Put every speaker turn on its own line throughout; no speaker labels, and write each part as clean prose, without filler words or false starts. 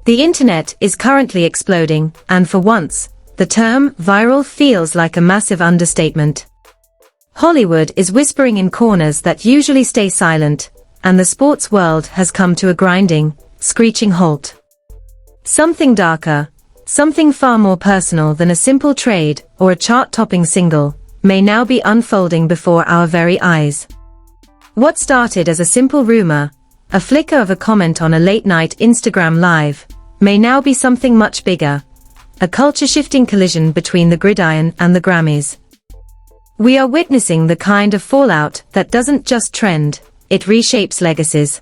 The internet is currently exploding, and for once, the term viral feels like a massive understatement. Hollywood is whispering in corners that usually stay silent, and the sports world has come to a grinding, screeching halt. Something darker, something far more personal than a simple trade or a chart-topping single, may now be unfolding before our very eyes. What started as a simple rumor, a flicker of a comment on a late-night Instagram live, may now be something much bigger, a culture-shifting collision between the gridiron and the Grammys. We are witnessing the kind of fallout that doesn't just trend, it reshapes legacies.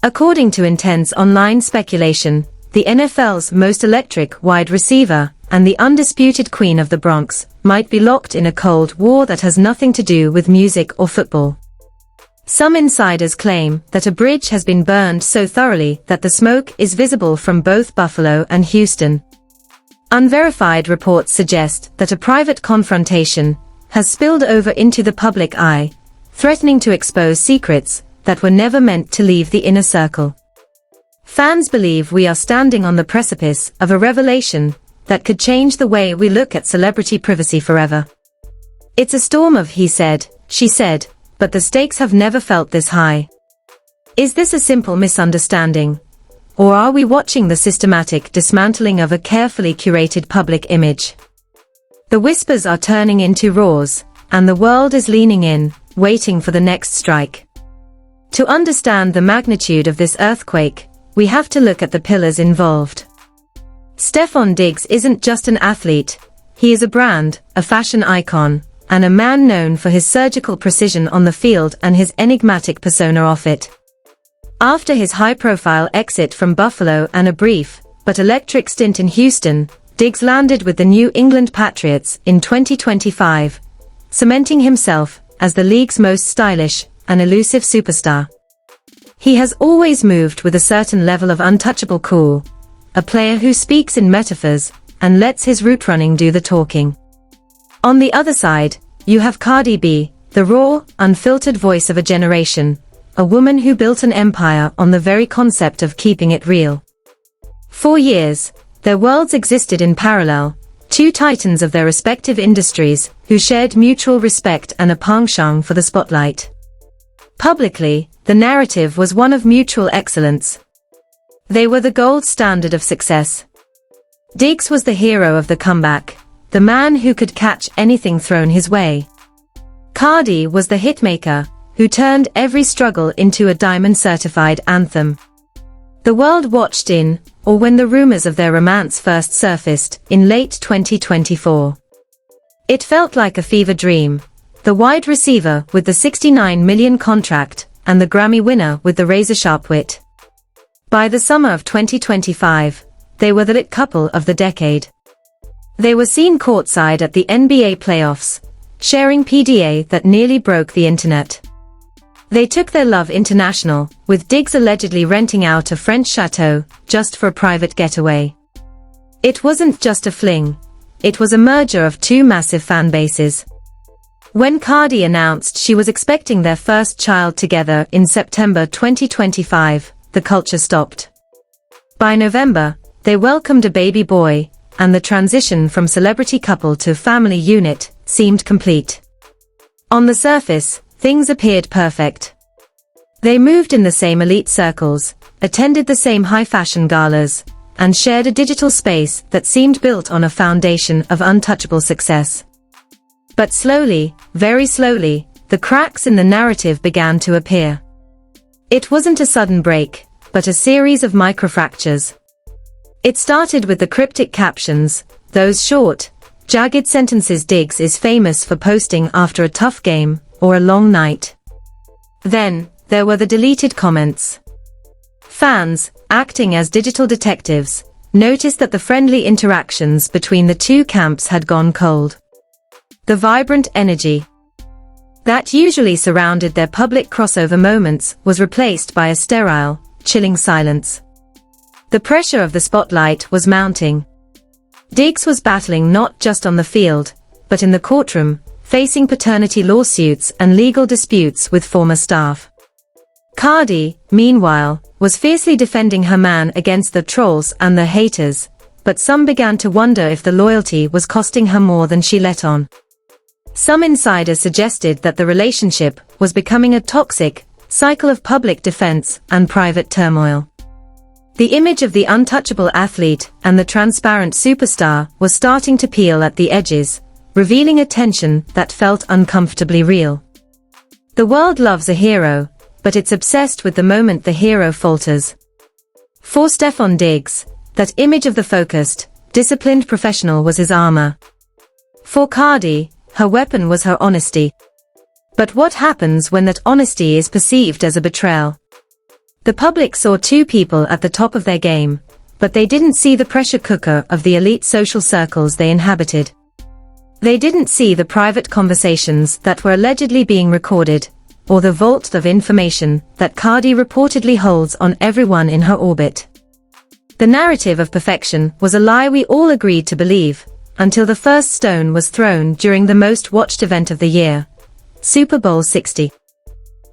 According to intense online speculation, the NFL's most electric wide receiver and the undisputed queen of the Bronx might be locked in a cold war that has nothing to do with music or football. Some insiders claim that a bridge has been burned so thoroughly that the smoke is visible from both Buffalo and Houston. Unverified reports suggest that a private confrontation has spilled over into the public eye, threatening to expose secrets that were never meant to leave the inner circle. Fans believe we are standing on the precipice of a revelation that could change the way we look at celebrity privacy forever. It's a storm of he said, she said, but the stakes have never felt this high. Is this a simple misunderstanding? Or are we watching the systematic dismantling of a carefully curated public image? The whispers are turning into roars, and the world is leaning in, waiting for the next strike. To understand the magnitude of this earthquake, we have to look at the pillars involved. Stefon Diggs isn't just an athlete, he is a brand, a fashion icon, and a man known for his surgical precision on the field and his enigmatic persona off it. After his high-profile exit from Buffalo and a brief, but electric stint in Houston, Diggs landed with the New England Patriots in 2025, cementing himself as the league's most stylish and elusive superstar. He has always moved with a certain level of untouchable cool, a player who speaks in metaphors and lets his route running do the talking. On the other side, you have Cardi B, the raw, unfiltered voice of a generation, a woman who built an empire on the very concept of keeping it real. For years, their worlds existed in parallel, two titans of their respective industries who shared mutual respect and a penchant for the spotlight. Publicly, the narrative was one of mutual excellence. They were the gold standard of success. Diggs was the hero of the comeback, the man who could catch anything thrown his way. Cardi was the hitmaker, who turned every struggle into a diamond-certified anthem. The world watched in, or when the rumors of their romance first surfaced, in late 2024. It felt like a fever dream, the wide receiver with the $69 million contract, and the Grammy winner with the razor-sharp wit. By the summer of 2025, they were the lit couple of the decade. They were seen courtside at the NBA playoffs, sharing PDA that nearly broke the internet. They took their love international, with Diggs allegedly renting out a French chateau, just for a private getaway. It wasn't just a fling, it was a merger of two massive fan bases. When Cardi announced she was expecting their first child together in September 2025, the culture stopped. By November, they welcomed a baby boy, and the transition from celebrity couple to family unit seemed complete. On the surface, things appeared perfect. They moved in the same elite circles, attended the same high-fashion galas, and shared a digital space that seemed built on a foundation of untouchable success. But slowly, very slowly, the cracks in the narrative began to appear. It wasn't a sudden break, but a series of microfractures. It started with the cryptic captions, those short, jagged sentences Diggs is famous for posting after a tough game, or a long night. Then, there were the deleted comments. Fans, acting as digital detectives, noticed that the friendly interactions between the two camps had gone cold. The vibrant energy that usually surrounded their public crossover moments was replaced by a sterile, chilling silence. The pressure of the spotlight was mounting. Diggs was battling not just on the field, but in the courtroom, facing paternity lawsuits and legal disputes with former staff. Cardi, meanwhile, was fiercely defending her man against the trolls and the haters, but some began to wonder if the loyalty was costing her more than she let on. Some insiders suggested that the relationship was becoming a toxic cycle of public defense and private turmoil. The image of the untouchable athlete and the transparent superstar was starting to peel at the edges, revealing a tension that felt uncomfortably real. The world loves a hero, but it's obsessed with the moment the hero falters. For Stefon Diggs, that image of the focused, disciplined professional was his armor. For Cardi, her weapon was her honesty. But what happens when that honesty is perceived as a betrayal? The public saw two people at the top of their game, but they didn't see the pressure cooker of the elite social circles they inhabited. They didn't see the private conversations that were allegedly being recorded, or the vault of information that Cardi reportedly holds on everyone in her orbit. The narrative of perfection was a lie we all agreed to believe, until the first stone was thrown during the most watched event of the year, Super Bowl 60.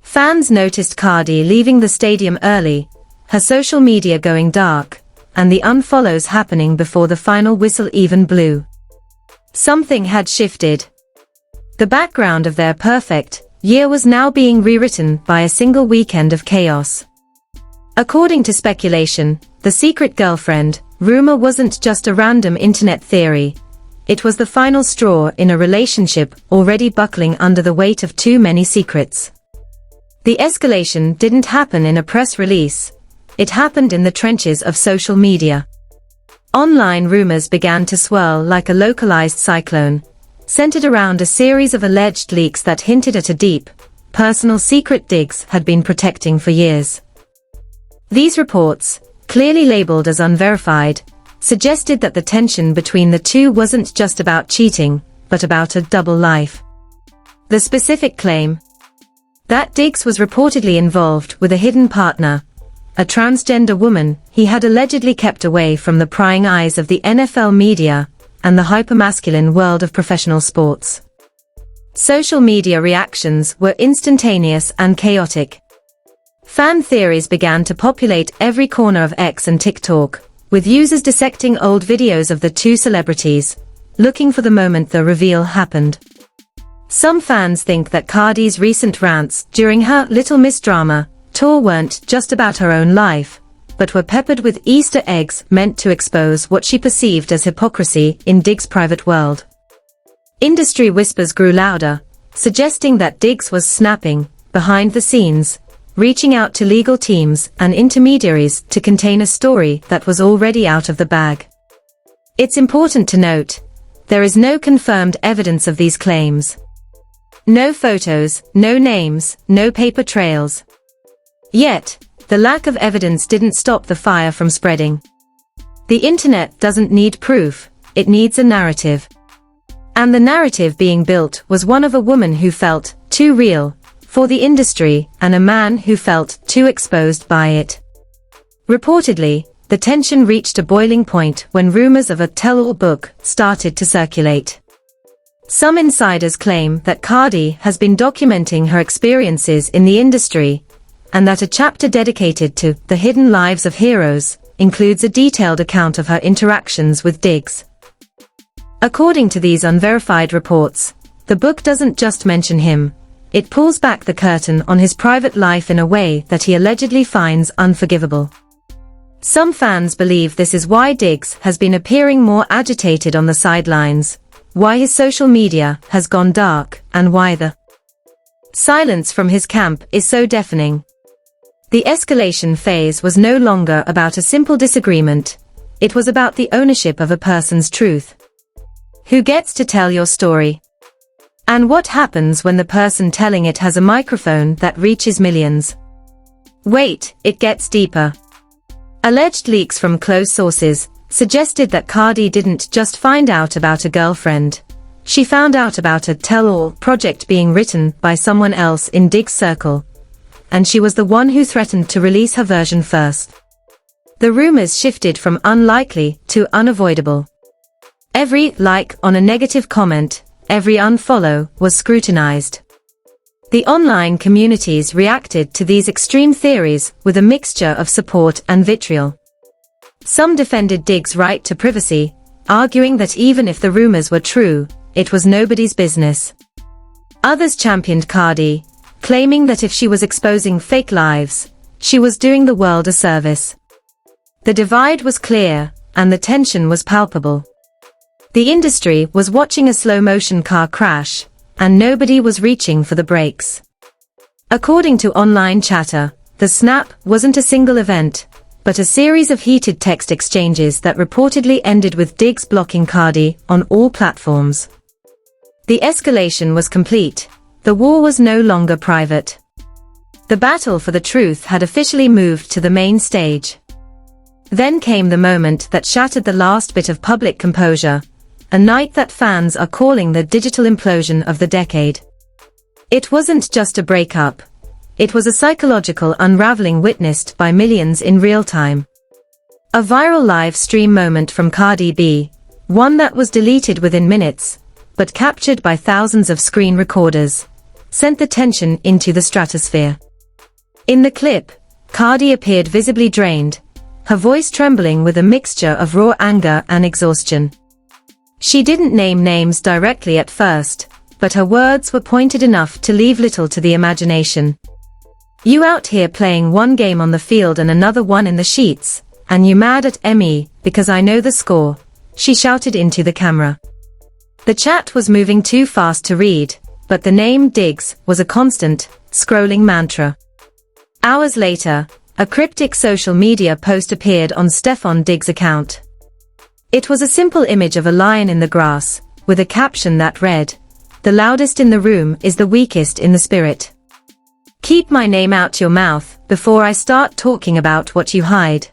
Fans noticed Cardi leaving the stadium early, her social media going dark, and the unfollows happening before the final whistle even blew. Something had shifted. The background of their perfect year was now being rewritten by a single weekend of chaos. According to speculation, the secret girlfriend rumor wasn't just a random internet theory. It was the final straw in a relationship already buckling under the weight of too many secrets. The escalation didn't happen in a press release. It happened in the trenches of social media. Online rumors began to swirl like a localized cyclone, centered around a series of alleged leaks that hinted at a deep, personal secret Diggs had been protecting for years. These reports, clearly labeled as unverified, suggested that the tension between the two wasn't just about cheating, but about a double life. The specific claim: that Diggs was reportedly involved with a hidden partner, a transgender woman he had allegedly kept away from the prying eyes of the NFL media and the hypermasculine world of professional sports. Social media reactions were instantaneous and chaotic. Fan theories began to populate every corner of X and TikTok, with users dissecting old videos of the two celebrities, looking for the moment the reveal happened. Some fans think that Cardi's recent rants during her Little Miss Drama tour weren't just about her own life, but were peppered with Easter eggs meant to expose what she perceived as hypocrisy in Diggs' private world. Industry whispers grew louder, suggesting that Diggs was snapping, behind the scenes, reaching out to legal teams and intermediaries to contain a story that was already out of the bag. It's important to note, there is no confirmed evidence of these claims. No photos, no names, no paper trails. Yet, the lack of evidence didn't stop the fire from spreading. The internet doesn't need proof, it needs a narrative. And the narrative being built was one of a woman who felt too real for the industry and a man who felt too exposed by it. Reportedly, the tension reached a boiling point when rumors of a tell-all book started to circulate. Some insiders claim that Cardi has been documenting her experiences in the industry, and that a chapter dedicated to the hidden lives of heroes includes a detailed account of her interactions with Diggs. According to these unverified reports, the book doesn't just mention him, it pulls back the curtain on his private life in a way that he allegedly finds unforgivable. Some fans believe this is why Diggs has been appearing more agitated on the sidelines, why his social media has gone dark, and why the silence from his camp is so deafening. The escalation phase was no longer about a simple disagreement, it was about the ownership of a person's truth. Who gets to tell your story? And what happens when the person telling it has a microphone that reaches millions? Wait, it gets deeper. Alleged leaks from close sources suggested that Cardi didn't just find out about a girlfriend. She found out about a tell-all project being written by someone else in Diggs' circle. And she was the one who threatened to release her version first. The rumors shifted from unlikely to unavoidable. Every like on a negative comment, every unfollow was scrutinized. The online communities reacted to these extreme theories with a mixture of support and vitriol. Some defended Diggs' right to privacy, arguing that even if the rumors were true, it was nobody's business. Others championed Cardi, claiming that if she was exposing fake lives, she was doing the world a service. The divide was clear, and the tension was palpable. The industry was watching a slow-motion car crash, and nobody was reaching for the brakes. According to online chatter, the snap wasn't a single event, but a series of heated text exchanges that reportedly ended with Diggs blocking Cardi on all platforms. The escalation was complete. The war was no longer private. The battle for the truth had officially moved to the main stage. Then came the moment that shattered the last bit of public composure, a night that fans are calling the digital implosion of the decade. It wasn't just a breakup. It was a psychological unraveling witnessed by millions in real time. A viral live stream moment from Cardi B, one that was deleted within minutes, but captured by thousands of screen recorders, sent the tension into the stratosphere. In the clip, Cardi appeared visibly drained, her voice trembling with a mixture of raw anger and exhaustion. She didn't name names directly at first, but her words were pointed enough to leave little to the imagination. "You out here playing one game on the field and another one in the sheets, and you mad at me because I know the score," she shouted into the camera. The chat was moving too fast to read, but the name Diggs was a constant, scrolling mantra. Hours later, a cryptic social media post appeared on Stefon Diggs' account. It was a simple image of a lion in the grass, with a caption that read, "The loudest in the room is the weakest in the spirit. Keep my name out your mouth before I start talking about what you hide."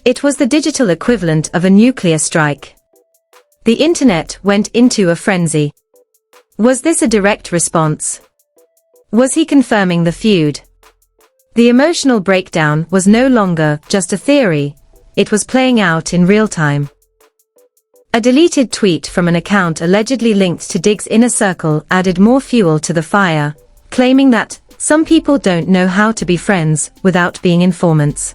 It was the digital equivalent of a nuclear strike. The internet went into a frenzy. Was this a direct response? Was he confirming the feud? The emotional breakdown was no longer just a theory, it was playing out in real time. A deleted tweet from an account allegedly linked to Diggs' inner circle added more fuel to the fire, claiming that some people don't know how to be friends without being informants.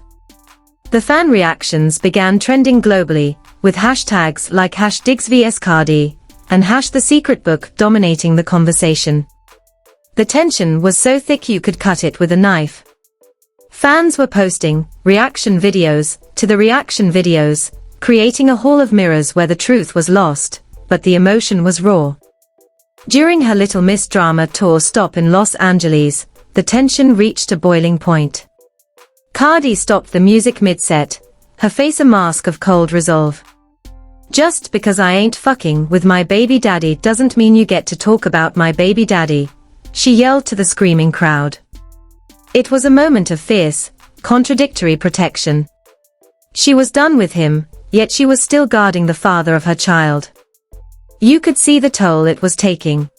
The fan reactions began trending globally, with hashtags like #DiggsVSCardi and #TheSecretBook dominating the conversation. The tension was so thick you could cut it with a knife. Fans were posting reaction videos to the reaction videos, creating a hall of mirrors where the truth was lost, but the emotion was raw. During her Little Miss Drama tour stop in Los Angeles, the tension reached a boiling point. Cardi stopped the music mid-set, her face a mask of cold resolve. "Just because I ain't fucking with my baby daddy doesn't mean you get to talk about my baby daddy," she yelled to the screaming crowd. It was a moment of fierce, contradictory protection. She was done with him, yet she was still guarding the father of her child. You could see the toll it was taking.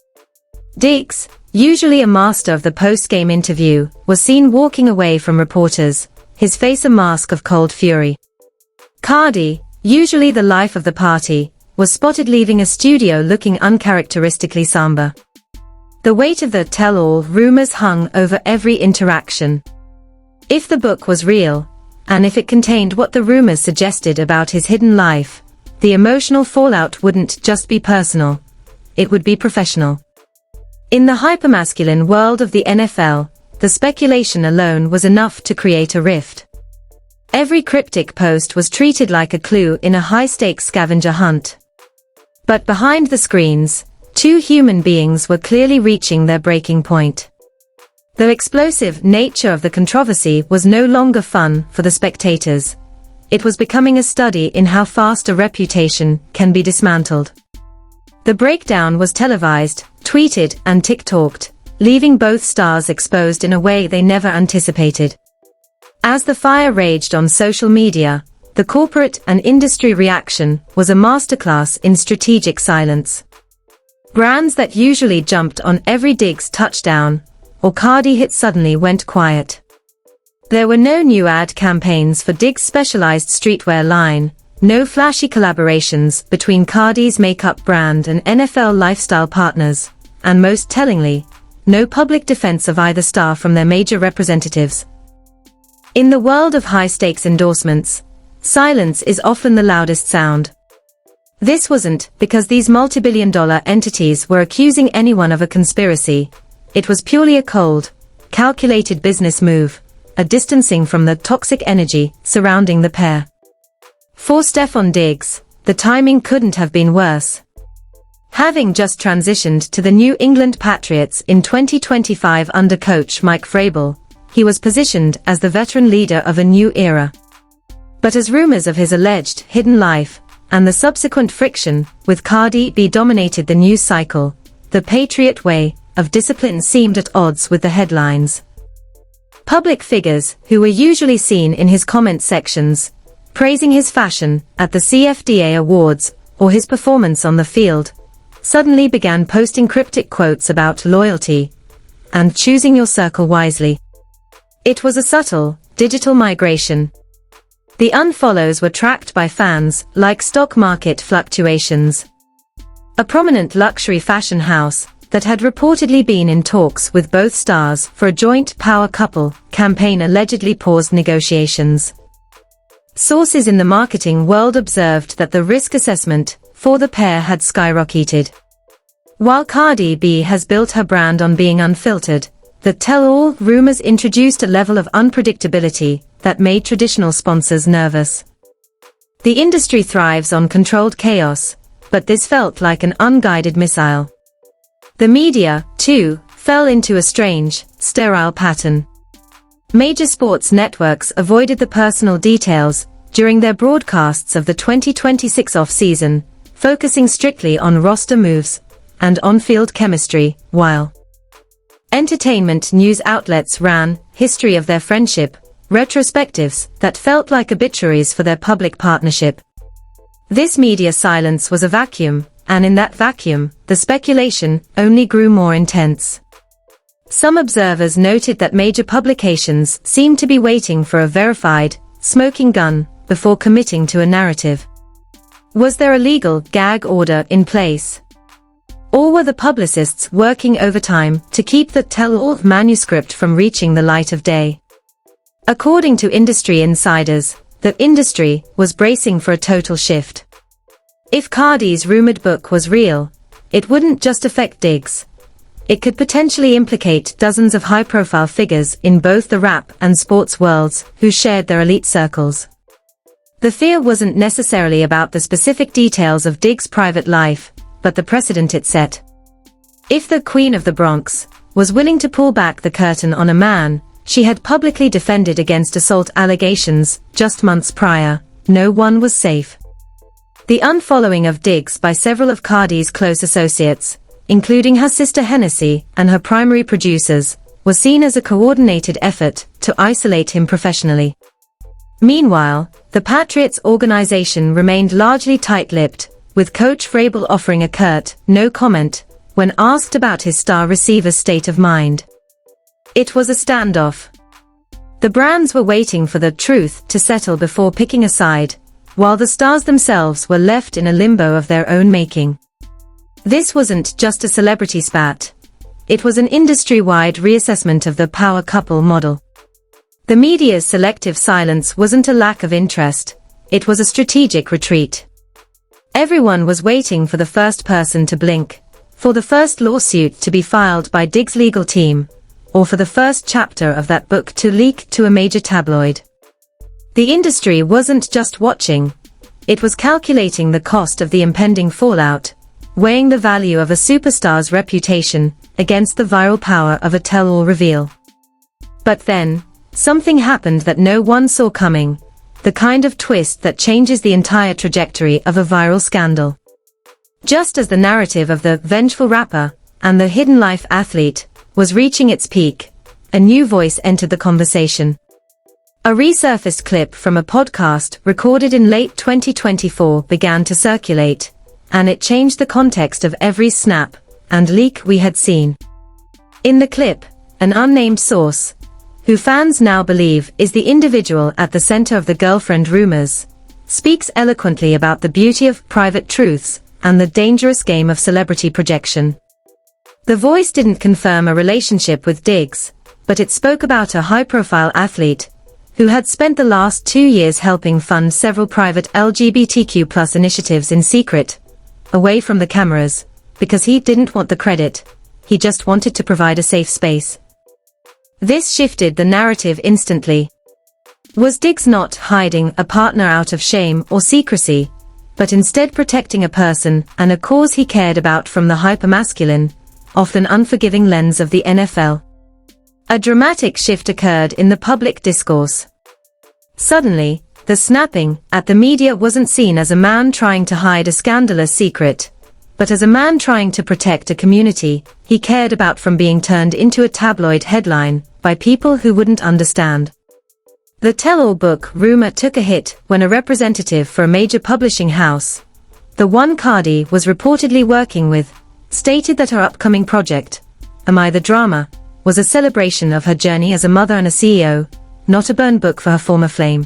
Diggs, usually a master of the post-game interview, was seen walking away from reporters, his face a mask of cold fury. Cardi, usually the life of the party, was spotted leaving a studio looking uncharacteristically somber. The weight of the tell-all rumors hung over every interaction. If the book was real, and if it contained what the rumors suggested about his hidden life, the emotional fallout wouldn't just be personal, it would be professional. In the hypermasculine world of the NFL, the speculation alone was enough to create a rift. Every cryptic post was treated like a clue in a high-stakes scavenger hunt. But behind the screens, two human beings were clearly reaching their breaking point. The explosive nature of the controversy was no longer fun for the spectators. It was becoming a study in how fast a reputation can be dismantled. The breakdown was televised, tweeted, and TikToked, leaving both stars exposed in a way they never anticipated. As the fire raged on social media, the corporate and industry reaction was a masterclass in strategic silence. Brands that usually jumped on every Diggs touchdown or Cardi hit suddenly went quiet. There were no new ad campaigns for Diggs' specialized streetwear line, no flashy collaborations between Cardi's makeup brand and NFL lifestyle partners, and most tellingly, no public defense of either star from their major representatives. In the world of high-stakes endorsements, silence is often the loudest sound. This wasn't because these multi-billion-dollar entities were accusing anyone of a conspiracy. It was purely a cold, calculated business move, a distancing from the toxic energy surrounding the pair. For Stefon Diggs, the timing couldn't have been worse. Having just transitioned to the New England Patriots in 2025 under coach Mike Vrabel, he was positioned as the veteran leader of a new era. But as rumors of his alleged hidden life and the subsequent friction with Cardi B dominated the news cycle, the Patriot way of discipline seemed at odds with the headlines. Public figures, who were usually seen in his comment sections, praising his fashion at the CFDA Awards or his performance on the field, suddenly began posting cryptic quotes about loyalty and choosing your circle wisely. It was a subtle, digital migration. The unfollows were tracked by fans, like stock market fluctuations. A prominent luxury fashion house that had reportedly been in talks with both stars for a joint power couple campaign allegedly paused negotiations. Sources in the marketing world observed that the risk assessment for the pair had skyrocketed. While Cardi B has built her brand on being unfiltered, the tell-all rumors introduced a level of unpredictability that made traditional sponsors nervous. The industry thrives on controlled chaos, but this felt like an unguided missile. The media, too, fell into a strange, sterile pattern. Major sports networks avoided the personal details during their broadcasts of the 2026 off-season, focusing strictly on roster moves and on-field chemistry, while entertainment news outlets ran history of their friendship, retrospectives that felt like obituaries for their public partnership. This media silence was a vacuum, and in that vacuum, the speculation only grew more intense. Some observers noted that major publications seemed to be waiting for a verified, smoking gun before committing to a narrative. Was there a legal gag order in place? Or were the publicists working overtime to keep the tell-all manuscript from reaching the light of day? According to industry insiders, the industry was bracing for a total shift. If Cardi's rumored book was real, it wouldn't just affect Diggs. It could potentially implicate dozens of high-profile figures in both the rap and sports worlds who shared their elite circles. The fear wasn't necessarily about the specific details of Diggs' private life, but the precedent it set. If the Queen of the Bronx was willing to pull back the curtain on a man she had publicly defended against assault allegations just months prior, no one was safe. The unfollowing of Diggs by several of Cardi's close associates, including her sister Hennessy and her primary producers, was seen as a coordinated effort to isolate him professionally. Meanwhile, the Patriots organization remained largely tight-lipped, with Coach Vrabel offering a curt, no comment, when asked about his star receiver's state of mind. It was a standoff. The brands were waiting for the truth to settle before picking a side, while the stars themselves were left in a limbo of their own making. This wasn't just a celebrity spat. It was an industry-wide reassessment of the power couple model. The media's selective silence wasn't a lack of interest, it was a strategic retreat. Everyone was waiting for the first person to blink, for the first lawsuit to be filed by Diggs' legal team, or for the first chapter of that book to leak to a major tabloid. The industry wasn't just watching, it was calculating the cost of the impending fallout, weighing the value of a superstar's reputation against the viral power of a tell-all reveal. But then, something happened that no one saw coming, the kind of twist that changes the entire trajectory of a viral scandal. Just as the narrative of the vengeful rapper and the hidden life athlete was reaching its peak, a new voice entered the conversation. A resurfaced clip from a podcast recorded in late 2024 began to circulate, and it changed the context of every snap and leak we had seen. In the clip, an unnamed source, who fans now believe is the individual at the center of the girlfriend rumors, speaks eloquently about the beauty of private truths and the dangerous game of celebrity projection. The voice didn't confirm a relationship with Diggs, but it spoke about a high-profile athlete who had spent the last 2 years helping fund several private LGBTQ+ initiatives in secret, away from the cameras, because he didn't want the credit, he just wanted to provide a safe space. This shifted the narrative instantly. Was Diggs not hiding a partner out of shame or secrecy, but instead protecting a person and a cause he cared about from the hypermasculine, often unforgiving lens of the NFL? A dramatic shift occurred in the public discourse. Suddenly, the snapping at the media wasn't seen as a man trying to hide a scandalous secret, but as a man trying to protect a community he cared about from being turned into a tabloid headline by people who wouldn't understand. The tell-all book rumor took a hit when a representative for a major publishing house, the one Cardi was reportedly working with, stated that her upcoming project, Am I the Drama, was a celebration of her journey as a mother and a CEO, not a burn book for her former flame.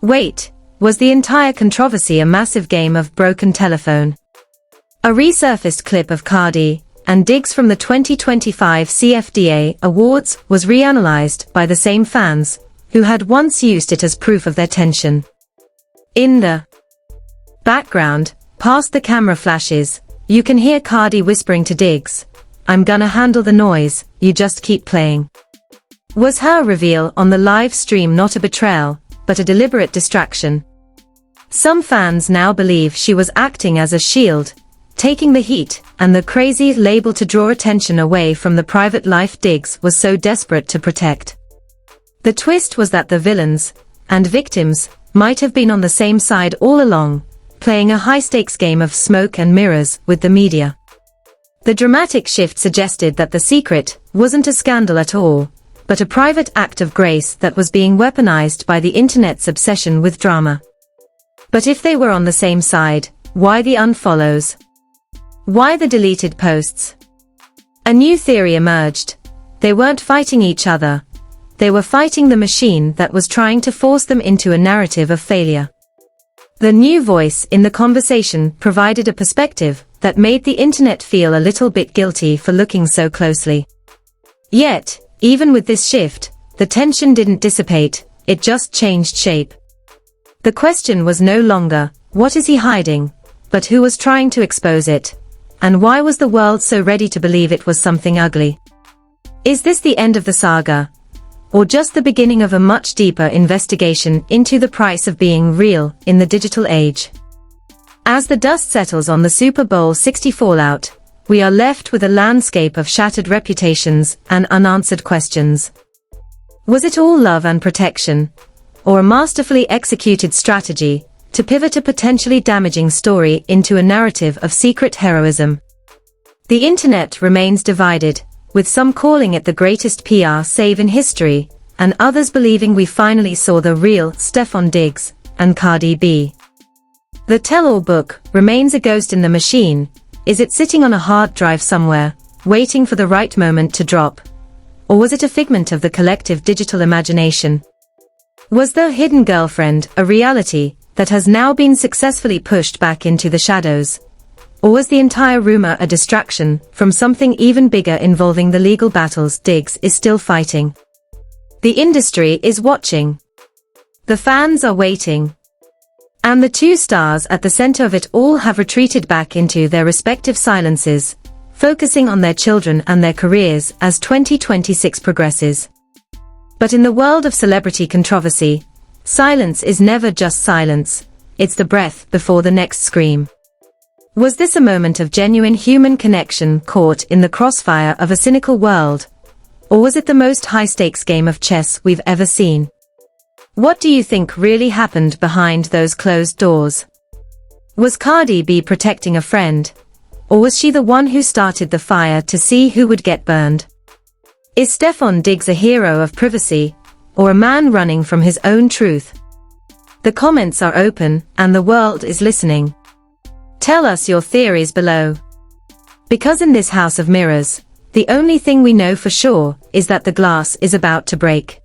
Wait, was the entire controversy a massive game of broken telephone? A resurfaced clip of Cardi and Diggs from the 2025 CFDA Awards was reanalyzed by the same fans who had once used it as proof of their tension. In the background, past the camera flashes, you can hear Cardi whispering to Diggs, "I'm gonna handle the noise, you just keep playing." Was her reveal on the live stream not a betrayal, but a deliberate distraction? Some fans now believe she was acting as a shield, taking the heat and the crazy label to draw attention away from the private life Diggs was so desperate to protect. The twist was that the villains and victims might have been on the same side all along, playing a high-stakes game of smoke and mirrors with the media. The dramatic shift suggested that the secret wasn't a scandal at all, but a private act of grace that was being weaponized by the internet's obsession with drama. But if they were on the same side, why the unfollows? Why the deleted posts? A new theory emerged. They weren't fighting each other. They were fighting the machine that was trying to force them into a narrative of failure. The new voice in the conversation provided a perspective that made the internet feel a little bit guilty for looking so closely. Yet, even with this shift, the tension didn't dissipate, it just changed shape. The question was no longer, what is he hiding, but who was trying to expose it? And why was the world so ready to believe it was something ugly? Is this the end of the saga? Or just the beginning of a much deeper investigation into the price of being real in the digital age? As the dust settles on the Super Bowl 60 fallout, we are left with a landscape of shattered reputations and unanswered questions. Was it all love and protection, or a masterfully executed strategy to pivot a potentially damaging story into a narrative of secret heroism? The internet remains divided, with some calling it the greatest PR save in history, and others believing we finally saw the real Stefon Diggs and Cardi B. The tell-all book remains a ghost in the machine. Is it sitting on a hard drive somewhere, waiting for the right moment to drop? Or was it a figment of the collective digital imagination? Was the hidden girlfriend a reality that has now been successfully pushed back into the shadows? Or was the entire rumor a distraction from something even bigger involving the legal battles Diggs is still fighting? The industry is watching. The fans are waiting. And the two stars at the center of it all have retreated back into their respective silences, focusing on their children and their careers as 2026 progresses. But in the world of celebrity controversy, silence is never just silence, it's the breath before the next scream. Was this a moment of genuine human connection caught in the crossfire of a cynical world? Or was it the most high-stakes game of chess we've ever seen? What do you think really happened behind those closed doors? Was Cardi B protecting a friend? Or was she the one who started the fire to see who would get burned? Is Stefon Diggs a hero of privacy, or a man running from his own truth? The comments are open, and the world is listening. Tell us your theories below. Because in this house of mirrors, the only thing we know for sure is that the glass is about to break.